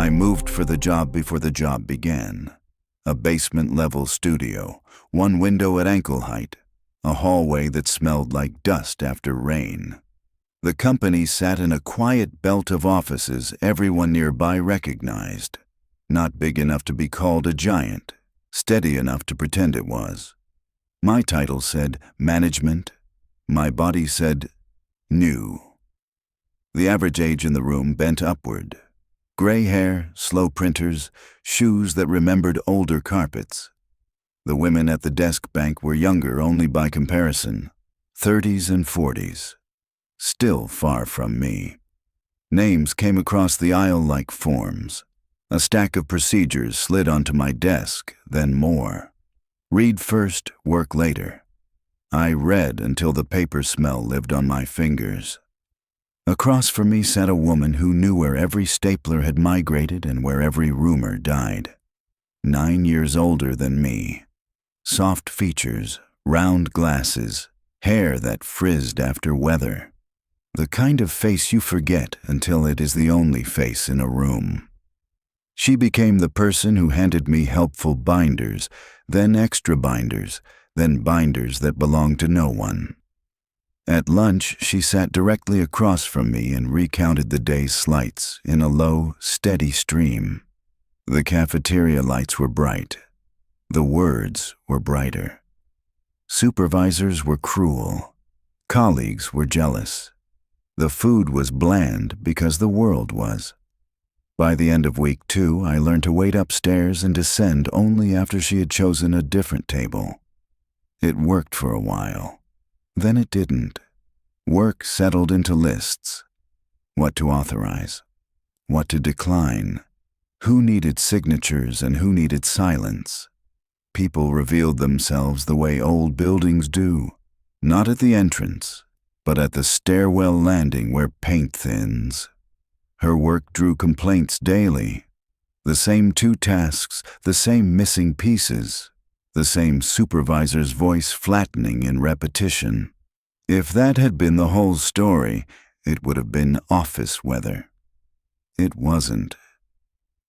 I moved for the job before the job began. A basement-level studio, one window at ankle height, a hallway that smelled like dust after rain. The company sat in a quiet belt of offices everyone nearby recognized. Not big enough to be called a giant, steady enough to pretend it was. My title said management. My body said new. The average age in the room bent upward. Gray hair, slow printers, shoes that remembered older carpets. The women at the desk bank were younger only by comparison, 30s and 40s. Still far from me. Names came across the aisle like forms. A stack of procedures slid onto my desk, then more. Read first, work later. I read until the paper smell lived on my fingers. Across from me sat a woman who knew where every stapler had migrated and where every rumor died. 9 years older than me. Soft features, round glasses, hair that frizzed after weather. The kind of face you forget until it is the only face in a room. She became the person who handed me helpful binders, then extra binders, then binders that belonged to no one. At lunch, she sat directly across from me and recounted the day's slights in a low, steady stream. The cafeteria lights were bright. The words were brighter. Supervisors were cruel. Colleagues were jealous. The food was bland because the world was. By the end of week 2, I learned to wait upstairs and descend only after she had chosen a different table. It worked for a while. Then it didn't. Work settled into lists. What to authorize. What to decline. Who needed signatures and who needed silence. People revealed themselves the way old buildings do. Not at the entrance, but at the stairwell landing where paint thins. Her work drew complaints daily. The same 2 tasks, the same missing pieces, the same supervisor's voice flattening in repetition. If that had been the whole story, it would have been office weather. It wasn't.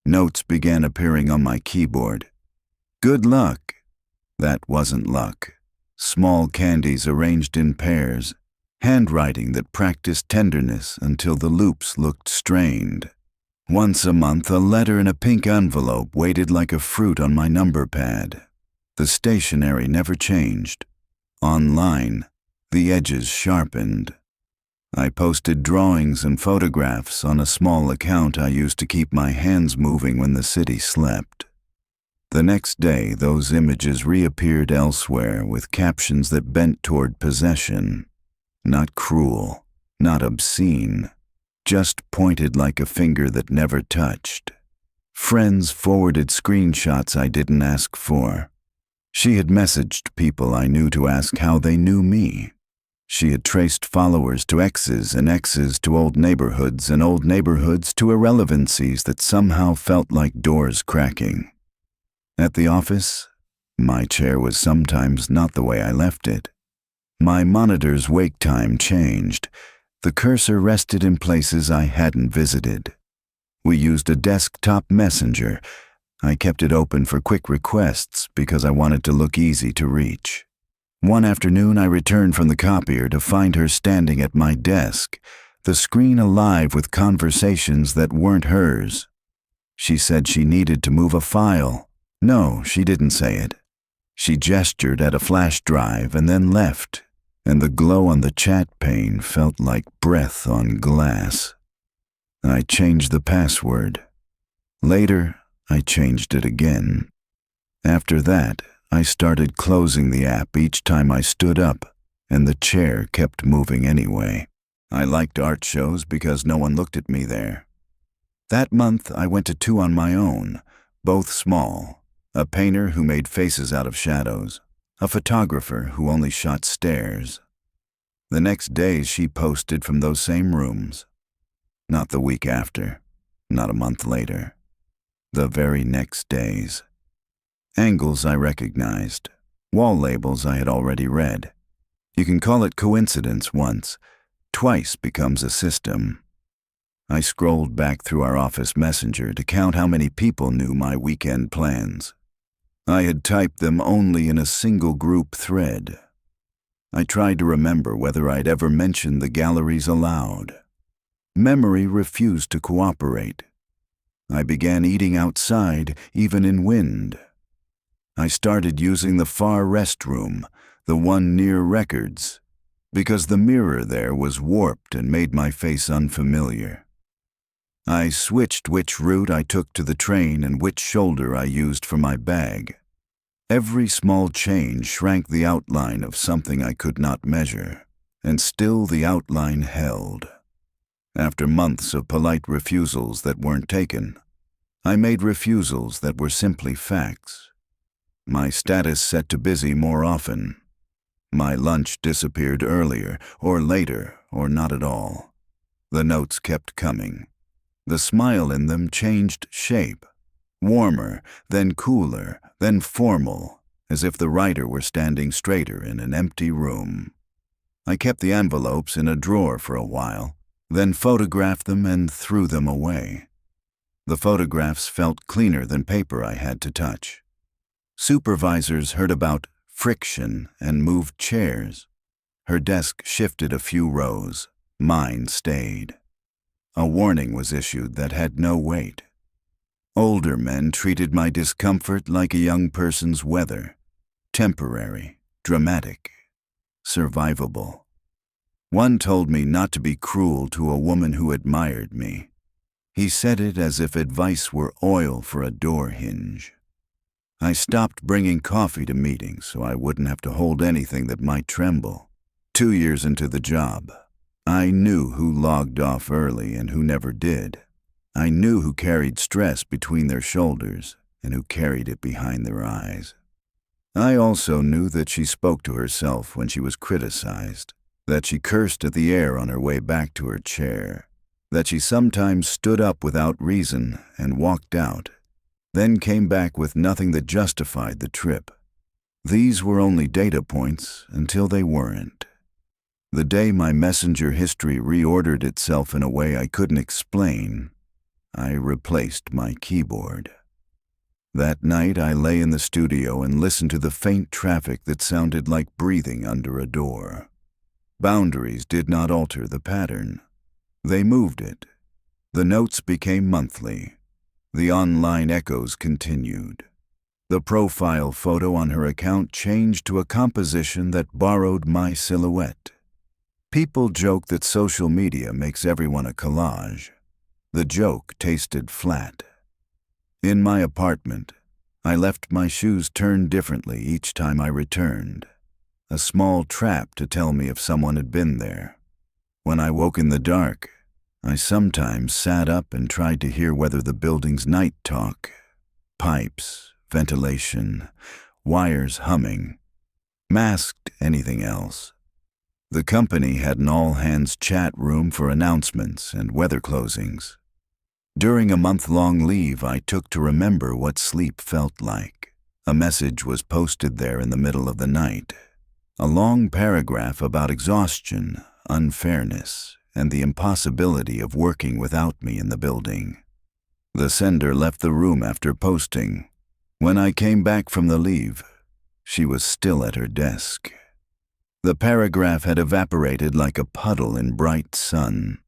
Notes began appearing on my keyboard. Good luck. That wasn't luck. Small candies arranged in pairs. Handwriting that practiced tenderness until the loops looked strained. Once a month, a letter in a pink envelope waited like a fruit on my number pad. The stationery never changed. Online, the edges sharpened. I posted drawings and photographs on a small account I used to keep my hands moving when the city slept. The next day, those images reappeared elsewhere with captions that bent toward possession. Not cruel, not obscene, just pointed like a finger that never touched. Friends forwarded screenshots I didn't ask for. She had messaged people I knew to ask how they knew me. She had traced followers to exes and exes to old neighborhoods and old neighborhoods to irrelevancies that somehow felt like doors cracking. At the office, my chair was sometimes not the way I left it. My monitor's wake time changed. The cursor rested in places I hadn't visited. We used a desktop messenger. I kept it open for quick requests because I wanted to look easy to reach. One afternoon, I returned from the copier to find her standing at my desk, the screen alive with conversations that weren't hers. She said she needed to move a file. No, she didn't say it. She gestured at a flash drive and then left, and the glow on the chat pane felt like breath on glass. I changed the password. Later, I changed it again. After that, I started closing the app each time I stood up, and the chair kept moving anyway. I liked art shows because no one looked at me there. That month, I went to 2 on my own, both small. A painter who made faces out of shadows. A photographer who only shot stares. The next day, she posted from those same rooms. Not the week after, not a month later. The very next days. Angles I recognized. Wall labels I had already read. You can call it coincidence once. Twice becomes a system. I scrolled back through our office messenger to count how many people knew my weekend plans. I had typed them only in a single group thread. I tried to remember whether I'd ever mentioned the galleries aloud. Memory refused to cooperate. I began eating outside, even in wind. I started using the far restroom, the one near records, because the mirror there was warped and made my face unfamiliar. I switched which route I took to the train and which shoulder I used for my bag. Every small change shrank the outline of something I could not measure, and still the outline held. After months of polite refusals that weren't taken, I made refusals that were simply facts. My status set to busy more often. My lunch disappeared earlier, or later, or not at all. The notes kept coming. The smile in them changed shape. Warmer, then cooler, then formal, as if the writer were standing straighter in an empty room. I kept the envelopes in a drawer for a while, then photographed them and threw them away. The photographs felt cleaner than paper I had to touch. Supervisors heard about friction and moved chairs. Her desk shifted a few rows. Mine stayed. A warning was issued that had no weight. Older men treated my discomfort like a young person's weather. Temporary, dramatic, survivable. One told me not to be cruel to a woman who admired me. He said it as if advice were oil for a door hinge. I stopped bringing coffee to meetings so I wouldn't have to hold anything that might tremble. 2 years into the job, I knew who logged off early and who never did. I knew who carried stress between their shoulders and who carried it behind their eyes. I also knew that she spoke to herself when she was criticized, that she cursed at the air on her way back to her chair, that she sometimes stood up without reason and walked out, then came back with nothing that justified the trip. These were only data points until they weren't. The day my messenger history reordered itself in a way I couldn't explain, I replaced my keyboard. That night I lay in the studio and listened to the faint traffic that sounded like breathing under a door. Boundaries did not alter the pattern. They moved it. The notes became monthly. The online echoes continued. The profile photo on her account changed to a composition that borrowed my silhouette. People joke that social media makes everyone a collage. The joke tasted flat. In my apartment, I left my shoes turned differently each time I returned, a small trap to tell me if someone had been there. When I woke in the dark, I sometimes sat up and tried to hear whether the building's night talk, pipes, ventilation, wires humming, masked anything else. The company had an all-hands chat room for announcements and weather closings. During a month-long leave I took to remember what sleep felt like. A message was posted there in the middle of the night. A long paragraph about exhaustion, unfairness, and the impossibility of working without me in the building. The sender left the room after posting. When I came back from the leave, she was still at her desk. The paragraph had evaporated like a puddle in bright sun.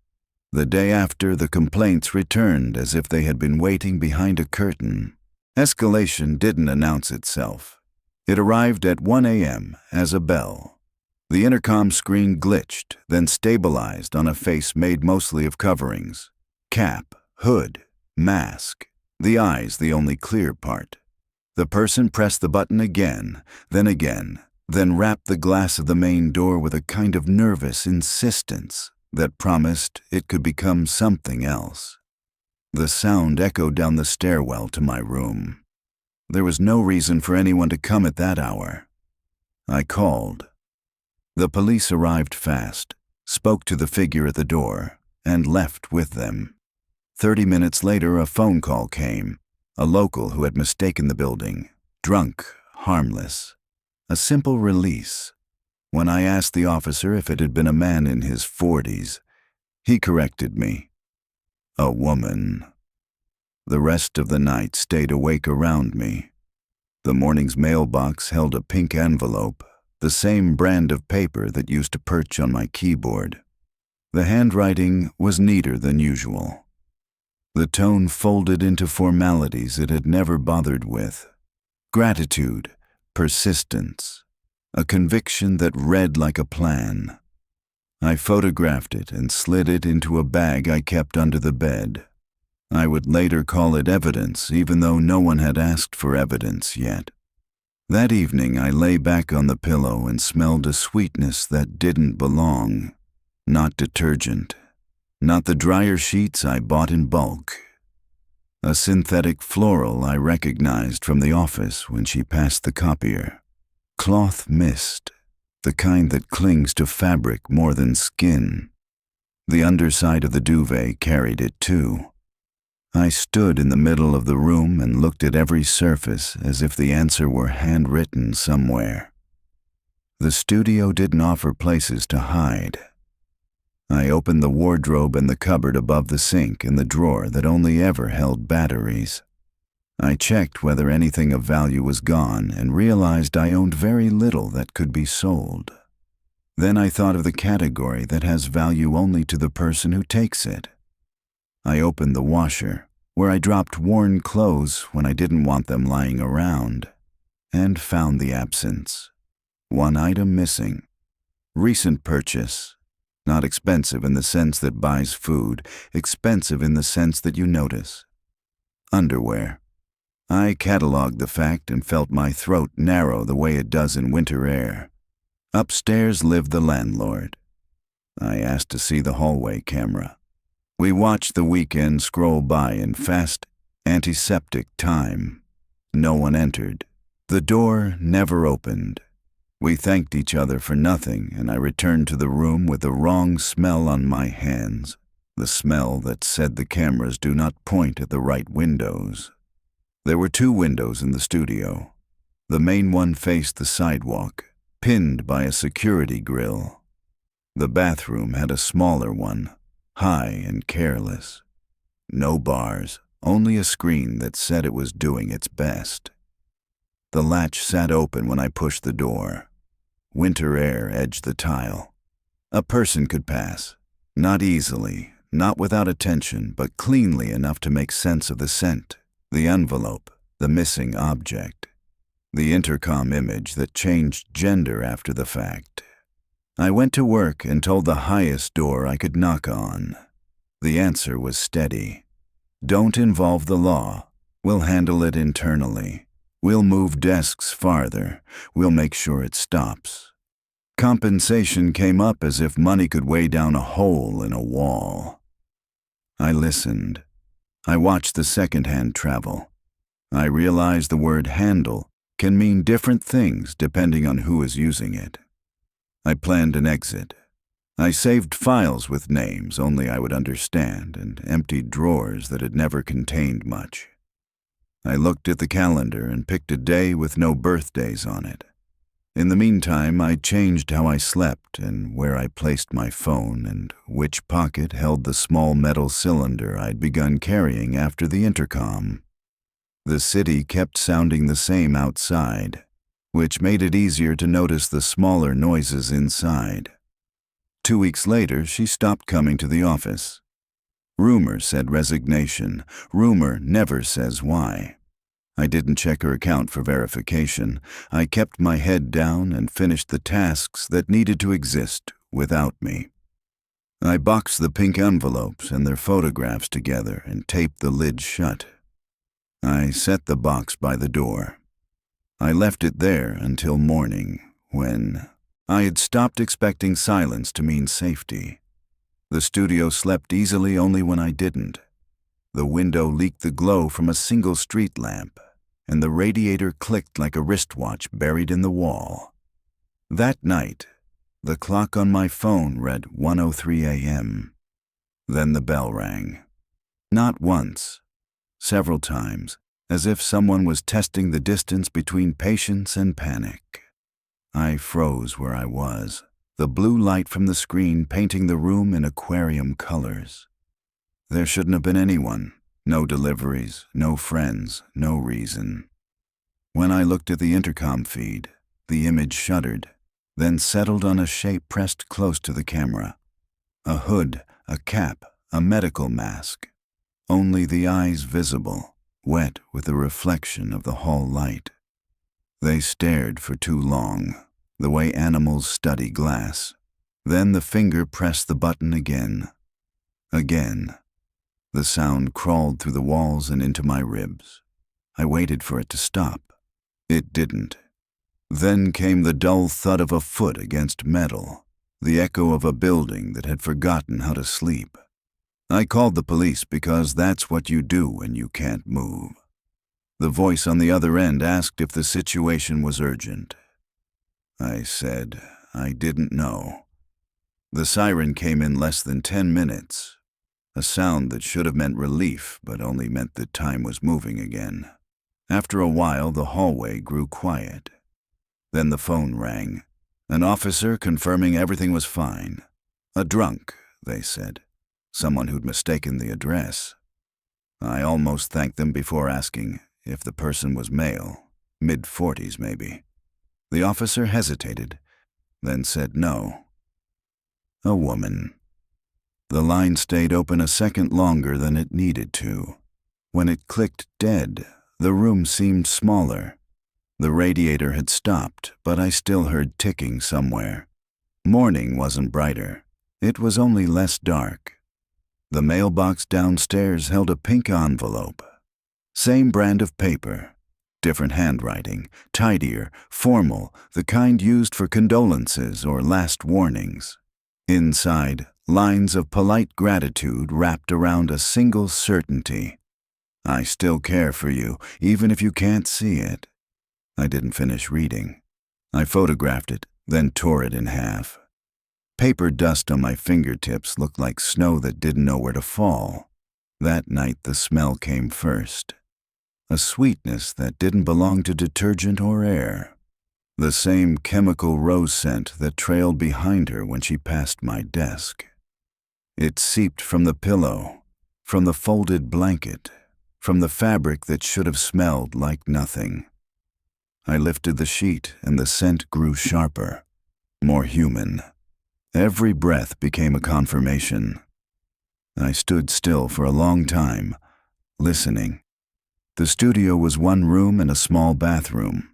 The day after, the complaints returned as if they had been waiting behind a curtain. Escalation didn't announce itself. It arrived at 1 a.m. as a bell. The intercom screen glitched, then stabilized on a face made mostly of coverings. Cap, hood, mask, the eyes the only clear part. The person pressed the button again, then wrapped the glass of the main door with a kind of nervous insistence that promised it could become something else. The sound echoed down the stairwell to my room. There was no reason for anyone to come at that hour. I called. The police arrived fast, spoke to the figure at the door, and left with them. 30 minutes later, a phone call came. A local who had mistaken the building. Drunk, harmless. A simple release. When I asked the officer if it had been a man in his 40s, he corrected me. A woman. The rest of the night stayed awake around me. The morning's mailbox held a pink envelope, the same brand of paper that used to perch on my keyboard. The handwriting was neater than usual. The tone folded into formalities it had never bothered with. Gratitude, persistence, a conviction that read like a plan. I photographed it and slid it into a bag I kept under the bed. I would later call it evidence, even though no one had asked for evidence yet. That evening I lay back on the pillow and smelled a sweetness that didn't belong. Not detergent. Not the dryer sheets I bought in bulk. A synthetic floral I recognized from the office when she passed the copier. Cloth mist, the kind that clings to fabric more than skin. The underside of the duvet carried it too. I stood in the middle of the room and looked at every surface as if the answer were handwritten somewhere. The studio didn't offer places to hide. I opened the wardrobe and the cupboard above the sink and the drawer that only ever held batteries. I checked whether anything of value was gone and realized I owned very little that could be sold. Then I thought of the category that has value only to the person who takes it. I opened the washer, where I dropped worn clothes when I didn't want them lying around, and found the absence. One item missing. Recent purchase. Not expensive in the sense that buys food, expensive in the sense that you notice. Underwear. I cataloged the fact and felt my throat narrow the way it does in winter air. Upstairs lived the landlord. I asked to see the hallway camera. We watched the weekend scroll by in fast, antiseptic time. No one entered. The door never opened. We thanked each other for nothing, and I returned to the room with the wrong smell on my hands, the smell that said the cameras do not point at the right windows. There were 2 windows in the studio. The main one faced the sidewalk, pinned by a security grill. The bathroom had a smaller one, high and careless. No bars, only a screen that said it was doing its best. The latch sat open when I pushed the door. Winter air edged the tile. A person could pass, not easily, not without attention, but cleanly enough to make sense of the scent, the envelope, the missing object, the intercom image that changed gender after the fact. I went to work and told the highest door I could knock on. The answer was steady. Don't involve the law. We'll handle it internally. We'll move desks farther. We'll make sure it stops. Compensation came up as if money could weigh down a hole in a wall. I listened. I watched the second-hand travel. I realized the word handle can mean different things depending on who is using it. I planned an exit. I saved files with names only I would understand and emptied drawers that had never contained much. I looked at the calendar and picked a day with no birthdays on it. In the meantime, I changed how I slept and where I placed my phone and which pocket held the small metal cylinder I'd begun carrying after the intercom. The city kept sounding the same outside, which made it easier to notice the smaller noises inside. 2 weeks later, she stopped coming to the office. Rumor said resignation. Rumor never says why. I didn't check her account for verification. I kept my head down and finished the tasks that needed to exist without me. I boxed the pink envelopes and their photographs together and taped the lid shut. I set the box by the door. I left it there until morning, when I had stopped expecting silence to mean safety. The studio slept easily only when I didn't. The window leaked the glow from a single street lamp, and the radiator clicked like a wristwatch buried in the wall. That night, the clock on my phone read 1:03 a.m. Then the bell rang. Not once, several times, as if someone was testing the distance between patience and panic. I froze where I was, the blue light from the screen painting the room in aquarium colors. There shouldn't have been anyone. No deliveries, no friends, no reason. When I looked at the intercom feed, the image shuddered, then settled on a shape pressed close to the camera. A hood, a cap, a medical mask. Only the eyes visible, wet with the reflection of the hall light. They stared for too long, the way animals study glass. Then the finger pressed the button again. Again. The sound crawled through the walls and into my ribs. I waited for it to stop. It didn't. Then came the dull thud of a foot against metal, the echo of a building that had forgotten how to sleep. I called the police because that's what you do when you can't move. The voice on the other end asked if the situation was urgent. I said I didn't know. The siren came in less than 10 minutes, a sound that should have meant relief but only meant that time was moving again. After a while, the hallway grew quiet. Then the phone rang. An officer confirming everything was fine. A drunk, they said. Someone who'd mistaken the address. I almost thanked them before asking if the person was male, mid-40s maybe. The officer hesitated, then said no. A woman. The line stayed open a second longer than it needed to. When it clicked dead, the room seemed smaller. The radiator had stopped, but I still heard ticking somewhere. Morning wasn't brighter. It was only less dark. The mailbox downstairs held a pink envelope. Same brand of paper. Different handwriting, tidier, formal, the kind used for condolences or last warnings. Inside, lines of polite gratitude wrapped around a single certainty. I still care for you, even if you can't see it. I didn't finish reading. I photographed it, then tore it in half. Paper dust on my fingertips looked like snow that didn't know where to fall. That night the smell came first. A sweetness that didn't belong to detergent or air. The same chemical rose scent that trailed behind her when she passed my desk. It seeped from the pillow, from the folded blanket, from the fabric that should have smelled like nothing. I lifted the sheet and the scent grew sharper, more human. Every breath became a confirmation. I stood still for a long time, listening. The studio was one room and a small bathroom.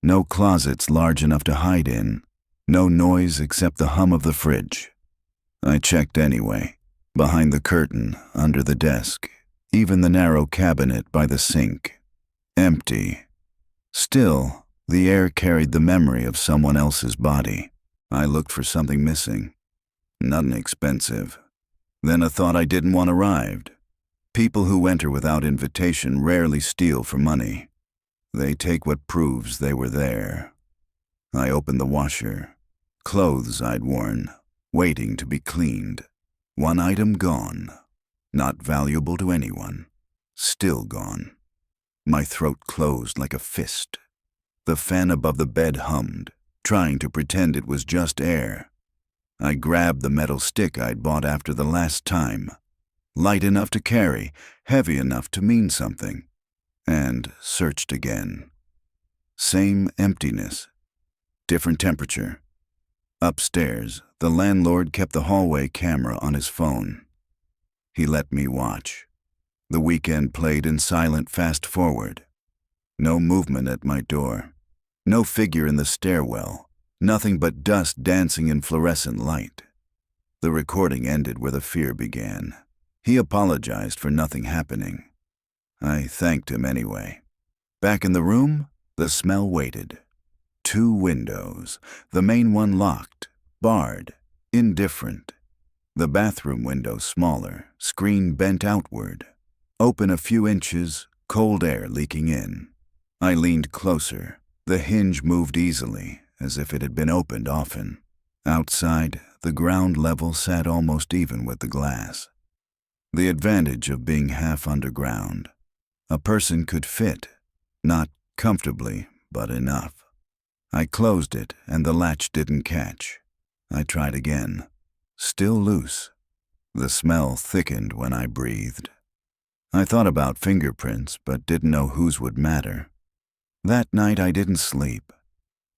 No closets large enough to hide in. No noise except the hum of the fridge. I checked anyway. Behind the curtain, under the desk, even the narrow cabinet by the sink. Empty. Still, the air carried the memory of someone else's body. I looked for something missing. Nothing expensive. Then a thought I didn't want arrived. People who enter without invitation rarely steal for money. They take what proves they were there. I opened the washer. Clothes I'd worn, waiting to be cleaned. One item gone. Not valuable to anyone. Still gone. My throat closed like a fist. The fan above the bed hummed, trying to pretend it was just air. I grabbed the metal stick I'd bought after the last time. Light enough to carry, heavy enough to mean something. And searched again. Same emptiness. Different temperature. Upstairs, the landlord kept the hallway camera on his phone. He let me watch. The weekend played in silent fast forward. No movement at my door. No figure in the stairwell. Nothing but dust dancing in fluorescent light. The recording ended where the fear began. He apologized for nothing happening. I thanked him anyway. Back in the room, the smell waited. 2 windows, the main one locked, barred, indifferent. The bathroom window smaller, screen bent outward. Open a few inches, cold air leaking in. I leaned closer. The hinge moved easily, as if it had been opened often. Outside, the ground level sat almost even with the glass. The advantage of being half underground. A person could fit, not comfortably, but enough. I closed it, and the latch didn't catch. I tried again. Still loose. The smell thickened when I breathed. I thought about fingerprints, but didn't know whose would matter. That night I didn't sleep.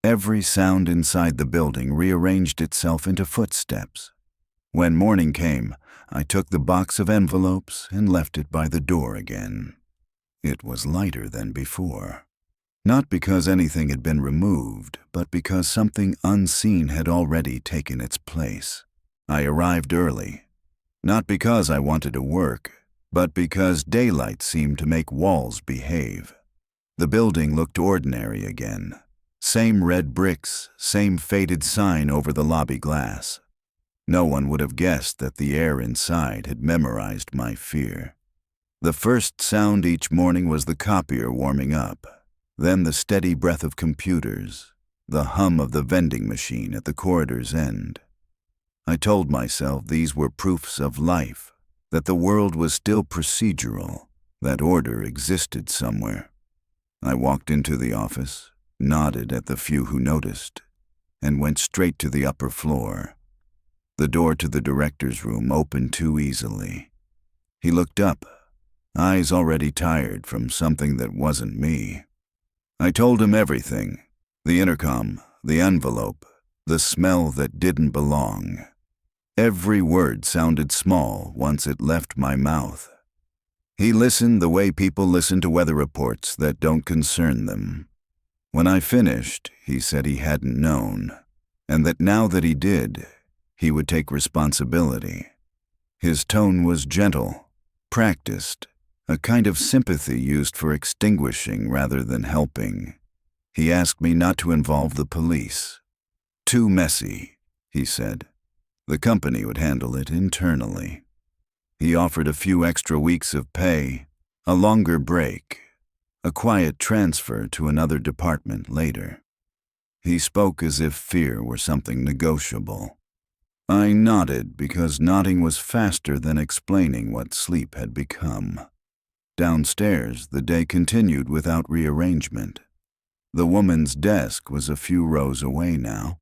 Every sound inside the building rearranged itself into footsteps. When morning came, I took the box of envelopes and left it by the door again. It was lighter than before. Not because anything had been removed, but because something unseen had already taken its place. I arrived early. Not because I wanted to work, but because daylight seemed to make walls behave. The building looked ordinary again. Same red bricks, same faded sign over the lobby glass. No one would have guessed that the air inside had memorized my fear. The first sound each morning was the copier warming up, then the steady breath of computers, the hum of the vending machine at the corridor's end. I told myself these were proofs of life, that the world was still procedural, that order existed somewhere. I walked into the office, nodded at the few who noticed, and went straight to the upper floor. The door to the director's room opened too easily. He looked up, eyes already tired from something that wasn't me. I told him everything, the intercom, the envelope, the smell that didn't belong. Every word sounded small once it left my mouth. He listened the way people listen to weather reports that don't concern them. When I finished, he said he hadn't known, and that now that he did, he would take responsibility. His tone was gentle, practiced, a kind of sympathy used for extinguishing rather than helping. He asked me not to involve the police. Too messy, he said. The company would handle it internally. He offered a few extra weeks of pay, a longer break, a quiet transfer to another department later. He spoke as if fear were something negotiable. I nodded because nodding was faster than explaining what sleep had become. Downstairs, the day continued without rearrangement. The woman's desk was a few rows away now.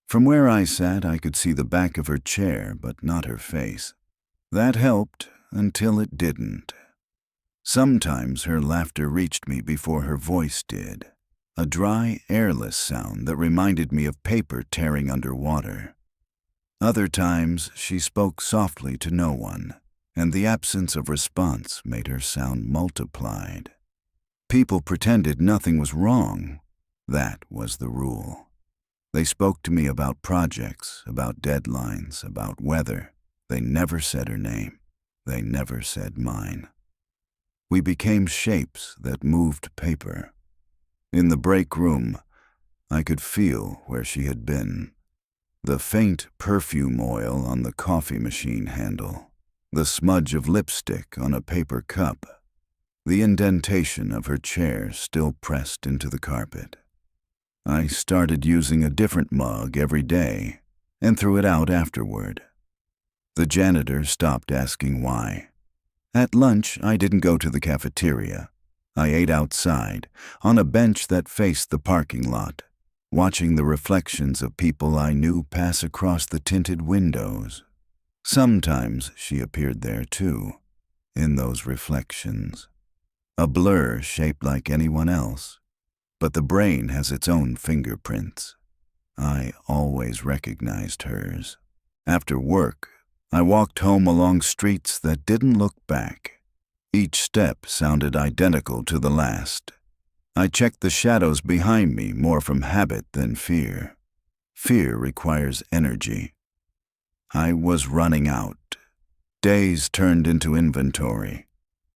From where I sat, I could see the back of her chair, but not her face. That helped until it didn't. Sometimes her laughter reached me before her voice did, a dry, airless sound that reminded me of paper tearing underwater. Other times, she spoke softly to no one, and the absence of response made her sound multiplied. People pretended nothing was wrong. That was the rule. They spoke to me about projects, about deadlines, about weather. They never said her name. They never said mine. We became shapes that moved paper. In the break room, I could feel where she had been. The faint perfume oil on the coffee machine handle, the smudge of lipstick on a paper cup, the indentation of her chair still pressed into the carpet. I started using a different mug every day and threw it out afterward. The janitor stopped asking why. At lunch, I didn't go to the cafeteria. I ate outside, on a bench that faced the parking lot, watching the reflections of people I knew pass across the tinted windows. Sometimes she appeared there too, in those reflections. A blur shaped like anyone else, but the brain has its own fingerprints. I always recognized hers. After work, I walked home along streets that didn't look back. Each step sounded identical to the last. I checked the shadows behind me more from habit than fear. Fear requires energy. I was running out. Days turned into inventory.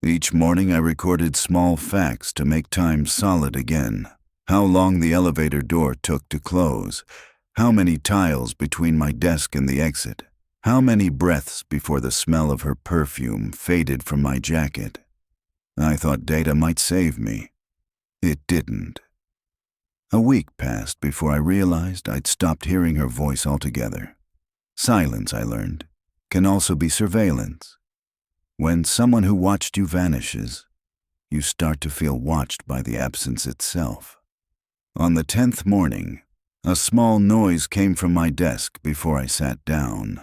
Each morning I recorded small facts to make time solid again. How long the elevator door took to close. How many tiles between my desk and the exit. How many breaths before the smell of her perfume faded from my jacket. I thought data might save me. It didn't. A week passed before I realized I'd stopped hearing her voice altogether. Silence, I learned, can also be surveillance. When someone who watched you vanishes, you start to feel watched by the absence itself. On the 10th morning, a small noise came from my desk before I sat down.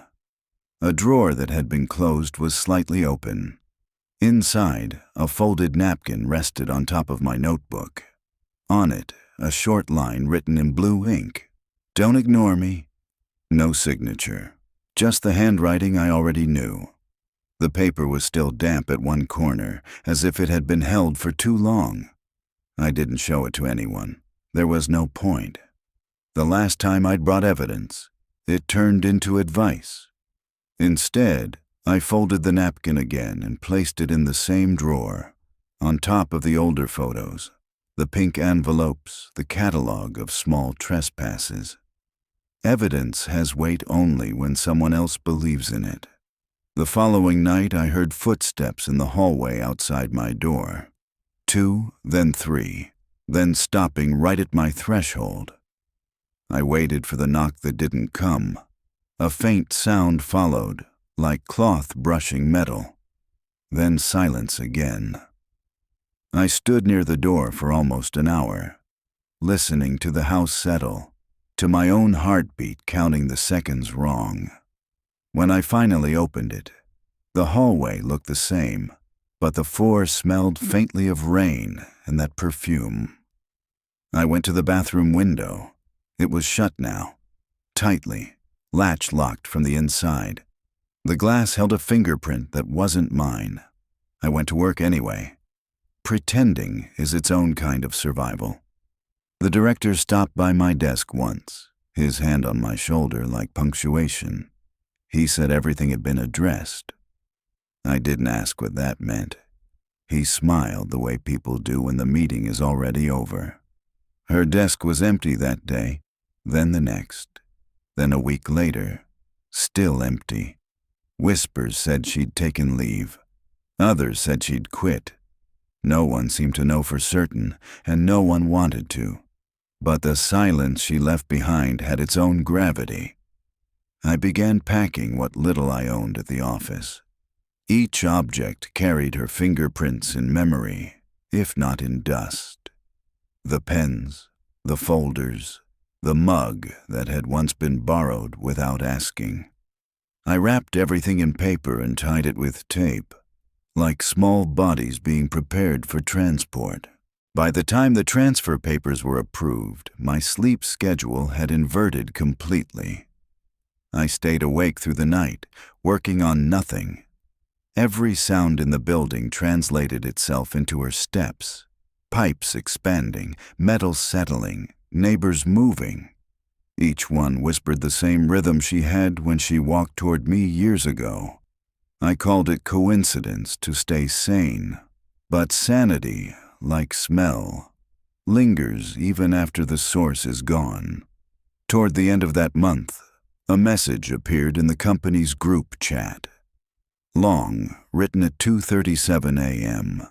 A drawer that had been closed was slightly open. Inside, a folded napkin rested on top of my notebook. On it, a short line written in blue ink. "Don't ignore me." No signature, just the handwriting I already knew. The paper was still damp at one corner, as if it had been held for too long. I didn't show it to anyone. There was no point. The last time I'd brought evidence, it turned into advice. Instead, I folded the napkin again and placed it in the same drawer, on top of the older photos, the pink envelopes, the catalog of small trespasses. Evidence has weight only when someone else believes in it. The following night, I heard footsteps in the hallway outside my door. 2, then 3, then stopping right at my threshold. I waited for the knock that didn't come. A faint sound followed, like cloth brushing metal. Then silence again. I stood near the door for almost an hour, listening to the house settle, to my own heartbeat counting the seconds wrong. When I finally opened it, the hallway looked the same, but the floor smelled faintly of rain and that perfume. I went to the bathroom window. It was shut now, tightly, latch locked from the inside. The glass held a fingerprint that wasn't mine. I went to work anyway. Pretending is its own kind of survival. The director stopped by my desk once, his hand on my shoulder like punctuation. He said everything had been addressed. I didn't ask what that meant. He smiled the way people do when the meeting is already over. Her desk was empty that day, then the next, then a week later, still empty. Whispers said she'd taken leave. Others said she'd quit. No one seemed to know for certain, and no one wanted to. But the silence she left behind had its own gravity. I began packing what little I owned at the office. Each object carried her fingerprints in memory, if not in dust. The pens, the folders, the mug that had once been borrowed without asking. I wrapped everything in paper and tied it with tape, like small bodies being prepared for transport. By the time the transfer papers were approved, my sleep schedule had inverted completely. I stayed awake through the night, working on nothing. Every sound in the building translated itself into her steps. Pipes expanding, metal settling, neighbors moving. Each one whispered the same rhythm she had when she walked toward me years ago. I called it coincidence to stay sane. But sanity, like smell, lingers even after the source is gone. Toward the end of that month, a message appeared in the company's group chat. Long, written at 2:37 a.m.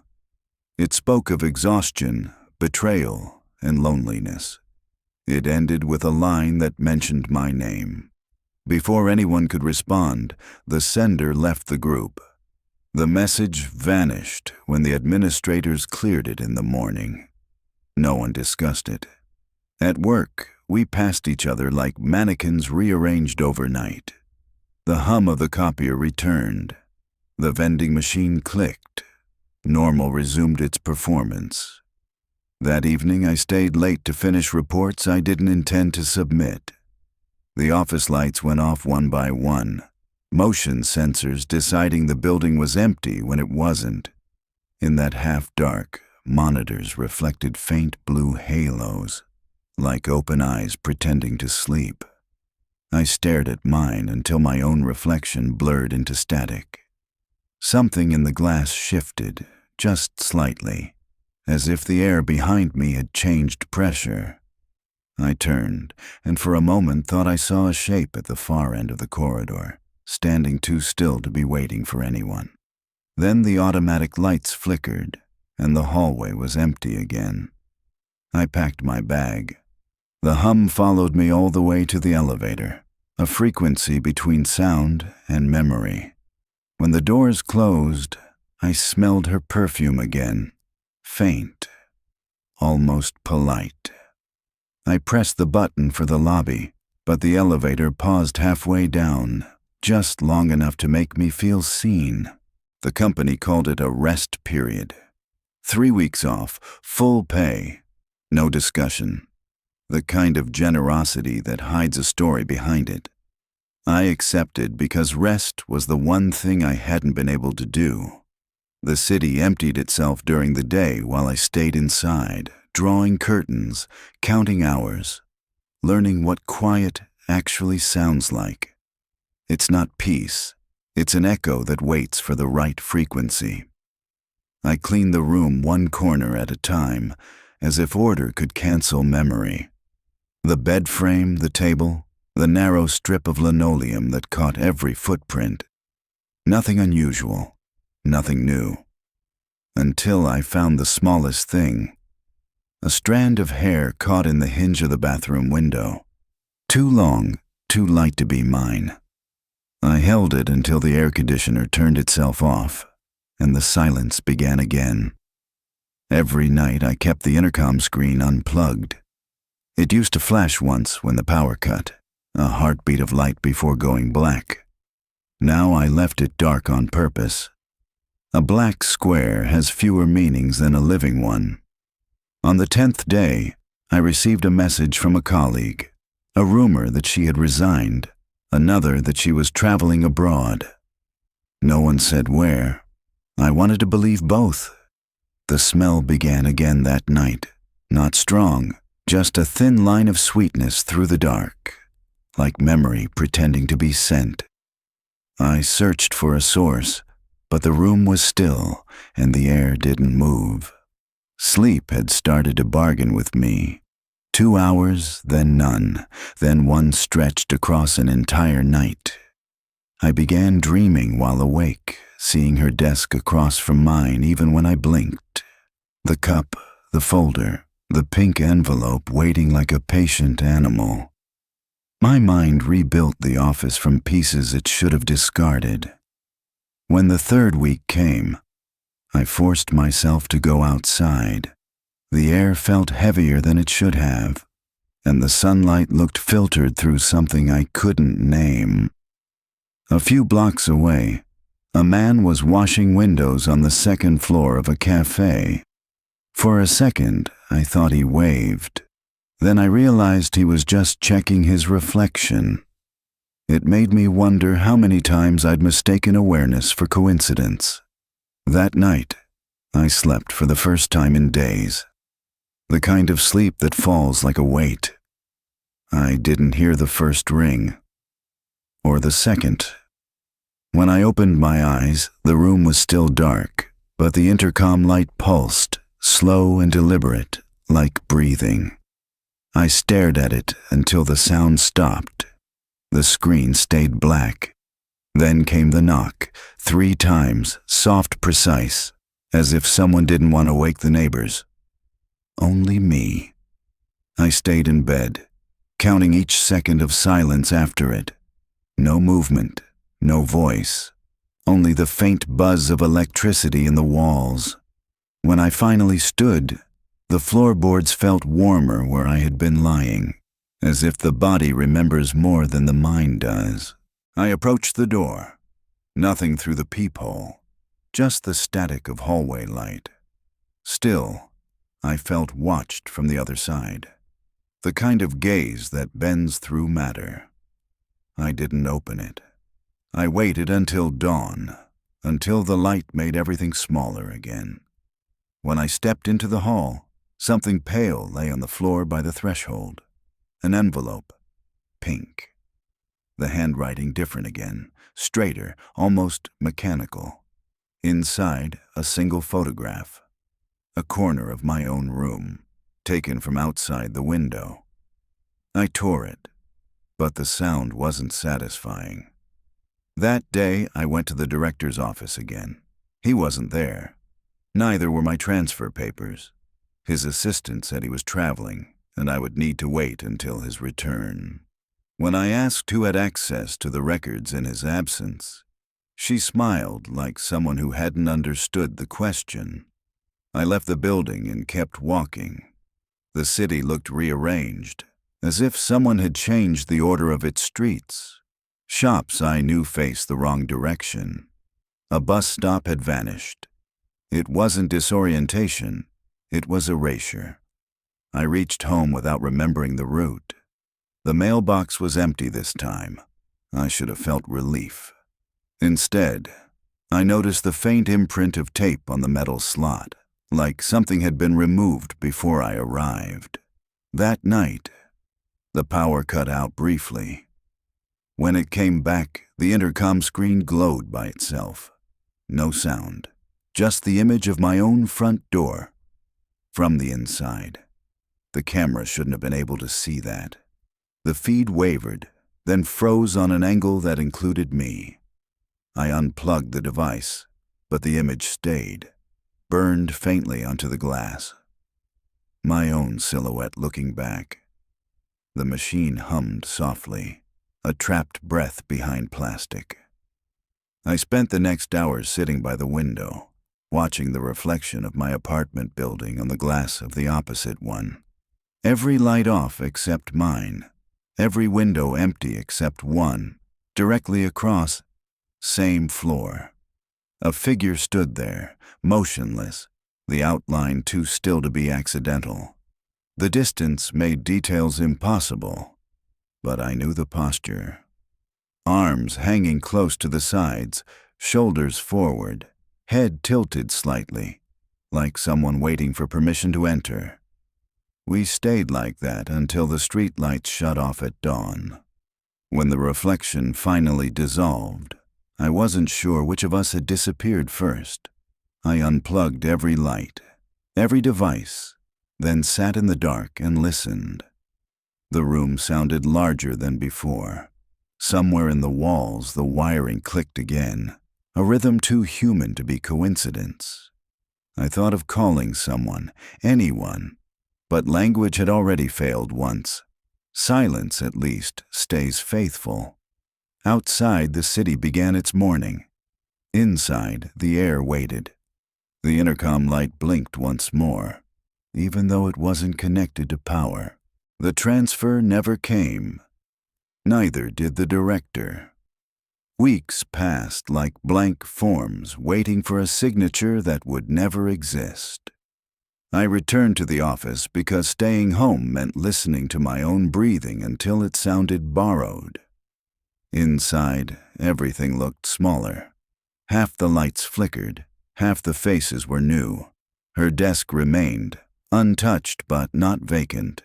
It spoke of exhaustion, betrayal, and loneliness. It ended with a line that mentioned my name. Before anyone could respond, the sender left the group. The message vanished when the administrators cleared it in the morning. No one discussed it. At work, we passed each other like mannequins rearranged overnight. The hum of the copier returned. The vending machine clicked. Normal resumed its performance. That evening, I stayed late to finish reports I didn't intend to submit. The office lights went off one by one, motion sensors deciding the building was empty when it wasn't. In that half-dark, monitors reflected faint blue halos, like open eyes pretending to sleep. I stared at mine until my own reflection blurred into static. Something in the glass shifted, just slightly, as if the air behind me had changed pressure. I turned, and for a moment thought I saw a shape at the far end of the corridor, standing too still to be waiting for anyone. Then the automatic lights flickered, and the hallway was empty again. I packed my bag. The hum followed me all the way to the elevator, a frequency between sound and memory. When the doors closed, I smelled her perfume again, faint, almost polite. I pressed the button for the lobby, but the elevator paused halfway down, just long enough to make me feel seen. The company called it a rest period. 3 weeks off, full pay, no discussion. The kind of generosity that hides a story behind it. I accepted because rest was the one thing I hadn't been able to do. The city emptied itself during the day while I stayed inside, drawing curtains, counting hours, learning what quiet actually sounds like. It's not peace, it's an echo that waits for the right frequency. I cleaned the room one corner at a time, as if order could cancel memory. The bed frame, the table, the narrow strip of linoleum that caught every footprint. Nothing unusual, nothing new. Until I found the smallest thing. A strand of hair caught in the hinge of the bathroom window. Too long, too light to be mine. I held it until the air conditioner turned itself off, and the silence began again. Every night I kept the intercom screen unplugged. It used to flash once when the power cut, a heartbeat of light before going black. Now I left it dark on purpose. A black square has fewer meanings than a living one. On the 10th day, I received a message from a colleague, a rumor that she had resigned, another that she was traveling abroad. No one said where. I wanted to believe both. The smell began again that night, not strong, just a thin line of sweetness through the dark, like memory pretending to be scent. I searched for a source, but the room was still and the air didn't move. Sleep had started to bargain with me. 2 hours, then none, then one stretched across an entire night. I began dreaming while awake, seeing her desk across from mine even when I blinked. The cup, the folder, the pink envelope waiting like a patient animal. My mind rebuilt the office from pieces it should have discarded. When the 3rd week came, I forced myself to go outside. The air felt heavier than it should have, and the sunlight looked filtered through something I couldn't name. A few blocks away, a man was washing windows on the 2nd floor of a cafe. For a second, I thought he waved. Then I realized he was just checking his reflection. It made me wonder how many times I'd mistaken awareness for coincidence. That night, I slept for the first time in days. The kind of sleep that falls like a weight. I didn't hear the first ring, or the second. When I opened my eyes, the room was still dark, but the intercom light pulsed, slow and deliberate, like breathing. I stared at it until the sound stopped. The screen stayed black. Then came the knock, 3 times, soft, precise, as if someone didn't want to wake the neighbors. Only me. I stayed in bed, counting each second of silence after it. No movement, no voice, only the faint buzz of electricity in the walls. When I finally stood, the floorboards felt warmer where I had been lying, as if the body remembers more than the mind does. I approached the door. Nothing through the peephole, just the static of hallway light. Still, I felt watched from the other side, the kind of gaze that bends through matter. I didn't open it. I waited until dawn, until the light made everything smaller again. When I stepped into the hall, something pale lay on the floor by the threshold. An envelope, pink. The handwriting different again, straighter, almost mechanical. Inside, a single photograph. A corner of my own room, taken from outside the window. I tore it, but the sound wasn't satisfying. That day, I went to the director's office again. He wasn't there. Neither were my transfer papers. His assistant said he was traveling, and I would need to wait until his return. When I asked who had access to the records in his absence, she smiled like someone who hadn't understood the question. I left the building and kept walking. The city looked rearranged, as if someone had changed the order of its streets. Shops I knew faced the wrong direction. A bus stop had vanished. It wasn't disorientation, it was erasure. I reached home without remembering the route. The mailbox was empty this time. I should have felt relief. Instead, I noticed the faint imprint of tape on the metal slot, like something had been removed before I arrived. That night, the power cut out briefly. When it came back, the intercom screen glowed by itself. No sound, just the image of my own front door. From the inside. The camera shouldn't have been able to see that. The feed wavered, then froze on an angle that included me. I unplugged the device, but the image stayed, burned faintly onto the glass. My own silhouette looking back. The machine hummed softly, a trapped breath behind plastic. I spent the next hours sitting by the window, watching the reflection of my apartment building on the glass of the opposite one. Every light off except mine, every window empty except one, directly across, same floor. A figure stood there, motionless, the outline too still to be accidental. The distance made details impossible, but I knew the posture. Arms hanging close to the sides, shoulders forward, head tilted slightly, like someone waiting for permission to enter. We stayed like that until the streetlights shut off at dawn. When the reflection finally dissolved, I wasn't sure which of us had disappeared first. I unplugged every light, every device, then sat in the dark and listened. The room sounded larger than before. Somewhere in the walls, the wiring clicked again, a rhythm too human to be coincidence. I thought of calling someone, anyone, but language had already failed once. Silence, at least, stays faithful. Outside, the city began its morning. Inside, the air waited. The intercom light blinked once more, even though it wasn't connected to power. The transfer never came. Neither did the director. Weeks passed like blank forms waiting for a signature that would never exist. I returned to the office because staying home meant listening to my own breathing until it sounded borrowed. Inside, everything looked smaller. Half the lights flickered, half the faces were new. Her desk remained, untouched but not vacant,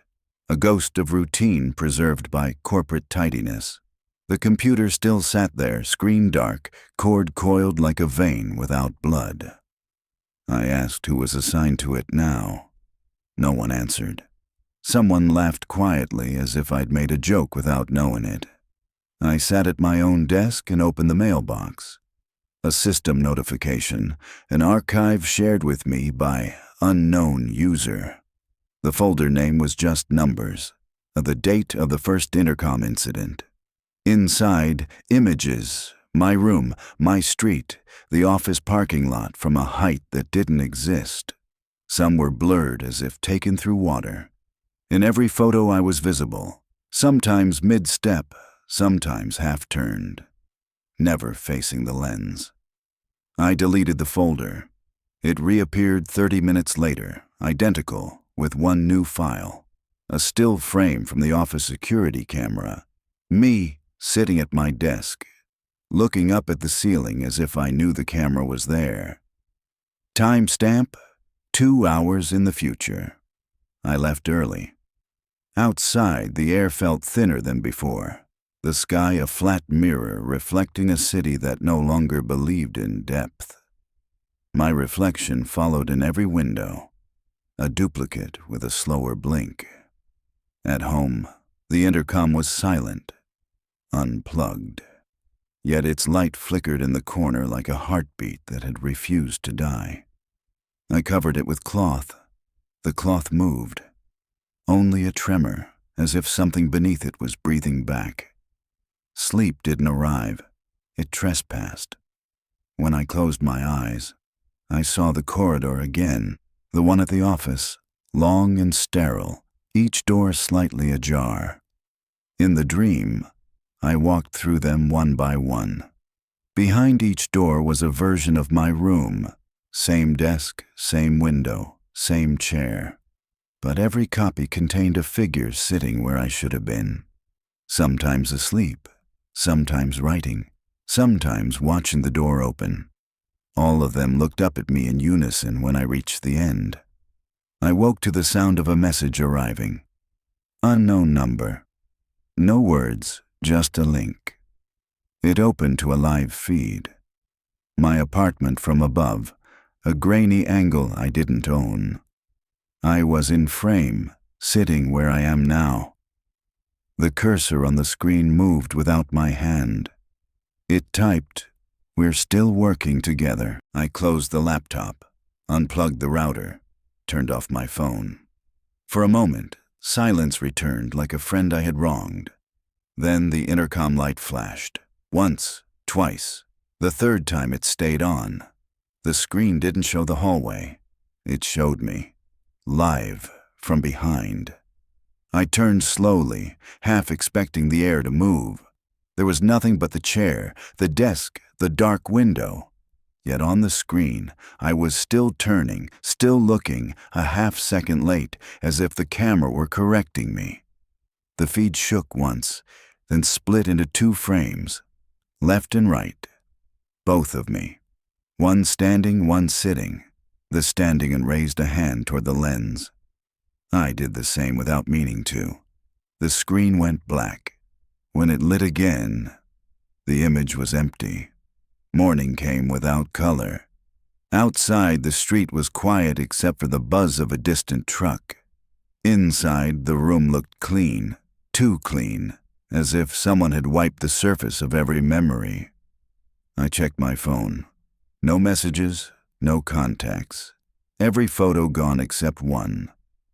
a ghost of routine preserved by corporate tidiness. The computer still sat there, screen dark, cord coiled like a vein without blood. I asked who was assigned to it now. No one answered. Someone laughed quietly as if I'd made a joke without knowing it. I sat at my own desk and opened the mailbox. A system notification, an archive shared with me by unknown user. The folder name was just numbers, the date of the first intercom incident. Inside, images, my room, my street, the office parking lot from a height that didn't exist. Some were blurred as if taken through water. In every photo I was visible, sometimes mid-step, sometimes half-turned, never facing the lens. I deleted the folder. It reappeared 30 minutes later, identical, with one new file. A still frame from the office security camera. Me, sitting at my desk, looking up at the ceiling as if I knew the camera was there. Timestamp, 2 hours in the future. I left early. Outside, the air felt thinner than before. The sky a flat mirror reflecting a city that no longer believed in depth. My reflection followed in every window, a duplicate with a slower blink. At home, the intercom was silent, unplugged. Yet its light flickered in the corner like a heartbeat that had refused to die. I covered it with cloth. The cloth moved. Only a tremor, as if something beneath it was breathing back. Sleep didn't arrive. It trespassed. When I closed my eyes, I saw the corridor again, the one at the office, long and sterile, each door slightly ajar. In the dream, I walked through them one by one. Behind each door was a version of my room. Same desk, same window, same chair. But every copy contained a figure sitting where I should have been. Sometimes asleep, sometimes writing, sometimes watching the door open. All of them looked up at me in unison when I reached the end. I woke to the sound of a message arriving. Unknown number. No words, just a link. It opened to a live feed. My apartment from above, a grainy angle I didn't own. I was in frame, sitting where I am now. The cursor on the screen moved without my hand. It typed, "We're still working together." I closed the laptop, unplugged the router, turned off my phone. For a moment, silence returned like a friend I had wronged. Then the intercom light flashed. Once, twice. The third time it stayed on. The screen didn't show the hallway. It showed me. Live, from behind. I turned slowly, half expecting the air to move. There was nothing but the chair, the desk, the dark window. Yet on the screen, I was still turning, still looking, a half-second late, as if the camera were correcting me. The feed shook once, then split into two frames, left and right, both of me. One standing, one sitting. The standing and raised a hand toward the lens. I did the same without meaning to. The screen went black. When it lit again, the image was empty. Morning came without color. Outside, the street was quiet except for the buzz of a distant truck. Inside, the room looked clean, too clean, as if someone had wiped the surface of every memory. I checked my phone. No messages, no contacts. Every photo gone except one.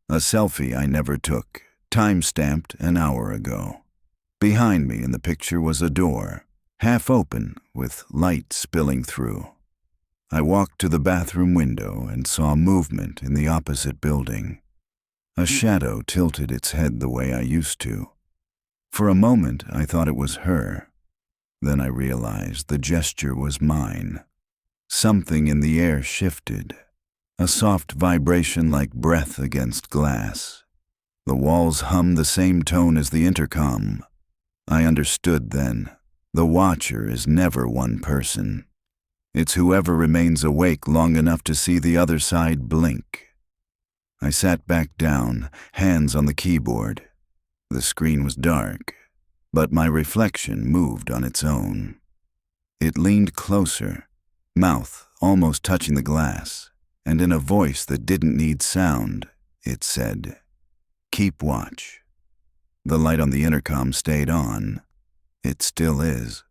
A selfie I never took, time-stamped an hour ago. Behind me in the picture was a door, half open with light spilling through. I walked to the bathroom window and saw movement in the opposite building. A shadow tilted its head the way I used to. For a moment I thought it was her. Then I realized the gesture was mine. Something in the air shifted, a soft vibration like breath against glass. The walls hummed the same tone as the intercom. I understood then. The watcher is never one person. It's whoever remains awake long enough to see the other side blink. I sat back down, hands on the keyboard. The screen was dark, but my reflection moved on its own. It leaned closer, mouth almost touching the glass, and in a voice that didn't need sound, it said, "Keep watch." The light on the intercom stayed on. It still is.